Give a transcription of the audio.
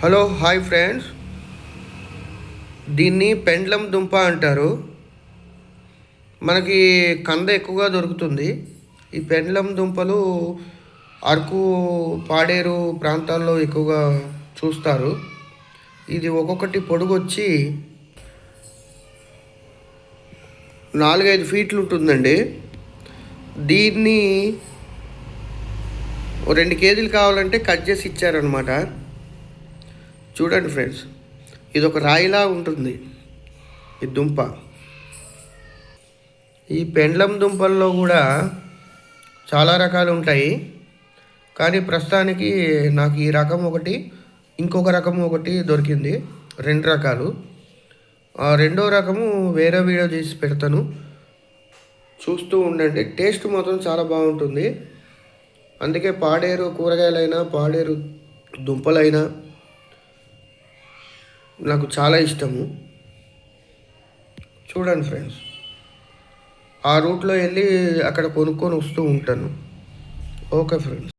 Hello hi friends, దీన్ని పెండ్లం దుంప అంటారు. మనకి కంద ఎక్కువగా దొరుకుతుంది. ఈ పెండ్లం దుంపలు అరకు, పాడేరు ప్రాంతాల్లో ఎక్కువగా చూస్తారు. ఇది ఒక్కొక్కటి పొడుగు వచ్చి 4-5 ఫీట్లు ఉంటుందండి. దీన్ని 2 కేజీలు కావాలంటే కట్ చేసి ఇచ్చారనమాట. చూడండి ఫ్రెండ్స్, ఇది ఒక రాయిలా ఉంటుంది ఈ దుంప. ఈ పెండ్లం దుంపల్లో కూడా చాలా రకాలు ఉంటాయి, కానీ ప్రస్తుతానికి నాకు ఈ రకం ఒకటి, ఇంకొక రకం ఒకటి దొరికింది. 2 రకాలు. ఆ రెండో రకము వేరే వీడియో చేసి పెడతాను, చూస్తూ ఉండండి. టేస్ట్ మాత్రం చాలా బాగుంటుంది. అందుకే పాడేరు కూరగాయలైనా, పాడేరు దుంపలైనా నాకు చాలా ఇష్టము. చూడండి ఫ్రెండ్స్, ఆ రూట్లో వెళ్ళి అక్కడ కొనుక్కొని వస్తూ ఉంటాను. Okay friends.